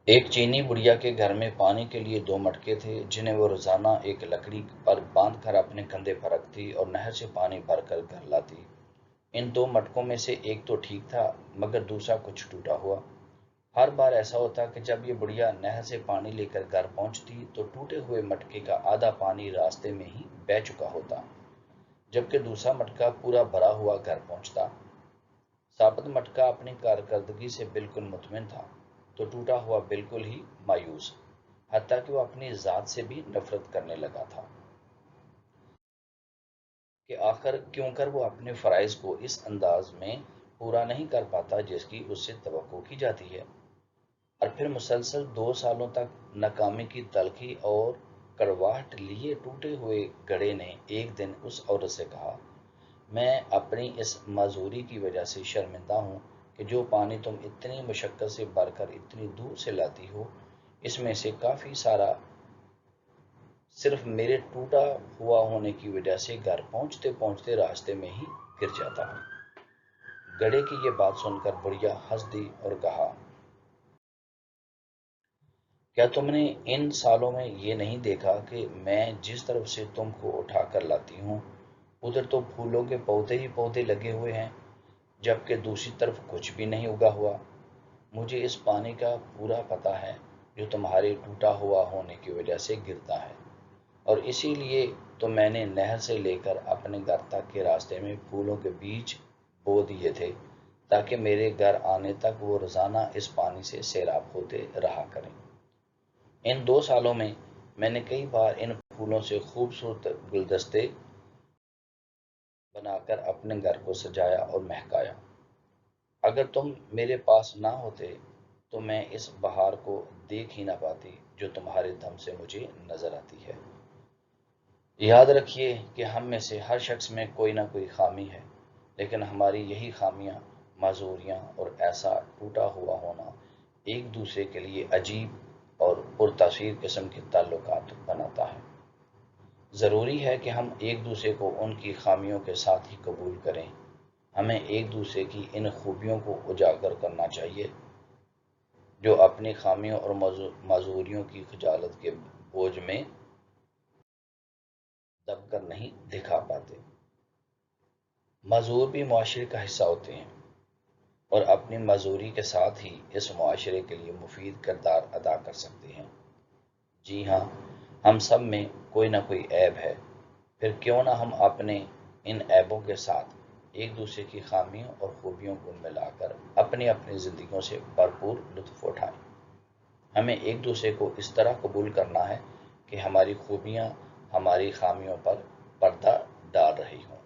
ایک چینی بڑھیا کے گھر میں پانی کے لیے دو مٹکے تھے جنہیں وہ روزانہ ایک لکڑی پر باندھ کر اپنے کندھے پر رکھتی اور نہر سے پانی بھر کر گھر لاتی۔ ان دو مٹکوں میں سے ایک تو ٹھیک تھا مگر دوسرا کچھ ٹوٹا ہوا۔ ہر بار ایسا ہوتا کہ جب یہ بڑھیا نہر سے پانی لے کر گھر پہنچتی تو ٹوٹے ہوئے مٹکے کا آدھا پانی راستے میں ہی بہہ چکا ہوتا، جبکہ دوسرا مٹکا پورا بھرا ہوا گھر پہنچتا۔ ثابت مٹکا اپنی کارکردگی سے بالکل مطمئن تھا تو ٹوٹا ہوا بالکل ہی مایوس، حتیٰ کہ وہ اپنی ذات سے بھی نفرت کرنے لگا تھا کہ آخر کیوں کر وہ اپنے فرائض کو اس انداز میں پورا نہیں کر پاتا جس کی اس سے توقع کی جاتی ہے۔ اور پھر مسلسل 2 سالوں تک ناکامی کی تلخی اور کڑواہٹ لیے ٹوٹے ہوئے گھڑے نے ایک دن اس عورت سے کہا، میں اپنی اس معذوری کی وجہ سے شرمندہ ہوں کہ جو پانی تم اتنی مشقت سے بھر کر اتنی دور سے لاتی ہو، اس میں سے کافی سارا صرف میرے ٹوٹا ہوا ہونے کی وجہ سے گھر پہنچتے پہنچتے راستے میں ہی گر جاتا ہے۔ گڑھے کی یہ بات سن کر بڑھیا ہنس دی اور کہا، کیا تم نے ان سالوں میں یہ نہیں دیکھا کہ میں جس طرف سے تم کو اٹھا کر لاتی ہوں ادھر تو پھولوں کے پودے ہی پودے لگے ہوئے ہیں، جبکہ دوسری طرف کچھ بھی نہیں اگا ہوا۔ مجھے اس پانی کا پورا پتہ ہے جو تمہارے ٹوٹا ہوا ہونے کی وجہ سے گرتا ہے، اور اسی لیے تو میں نے نہر سے لے کر اپنے گھر تک کے راستے میں پھولوں کے بیج بو دیے تھے تاکہ میرے گھر آنے تک وہ روزانہ اس پانی سے سیراب ہوتے رہا کریں۔ ان 2 سالوں میں نے کئی بار ان پھولوں سے خوبصورت گلدستے بنا کر اپنے گھر کو سجایا اور مہکایا۔ اگر تم میرے پاس نہ ہوتے تو میں اس بہار کو دیکھ ہی نہ پاتی جو تمہارے دم سے مجھے نظر آتی ہے۔ یاد رکھیے کہ ہم میں سے ہر شخص میں کوئی نہ کوئی خامی ہے، لیکن ہماری یہی خامیاں، معذوریاں اور ایسا ٹوٹا ہوا ہونا ایک دوسرے کے لیے عجیب اور پرتاثیر قسم کے تعلقات بناتا ہے۔ ضروری ہے کہ ہم ایک دوسرے کو ان کی خامیوں کے ساتھ ہی قبول کریں۔ ہمیں ایک دوسرے کی ان خوبیوں کو اجاگر کرنا چاہیے جو اپنی خامیوں اور معذوریوں کی خجالت کے بوجھ میں دب کر نہیں دکھا پاتے۔ معذور بھی معاشرے کا حصہ ہوتے ہیں اور اپنی معذوری کے ساتھ ہی اس معاشرے کے لیے مفید کردار ادا کر سکتے ہیں۔ جی ہاں، ہم سب میں کوئی نہ کوئی عیب ہے، پھر کیوں نہ ہم اپنے ان عیبوں کے ساتھ ایک دوسرے کی خامیوں اور خوبیوں کو ملا کر اپنی اپنی زندگیوں سے بھرپور لطف اٹھائیں۔ ہمیں ایک دوسرے کو اس طرح قبول کرنا ہے کہ ہماری خوبیاں ہماری خامیوں پر پردہ ڈال رہی ہوں۔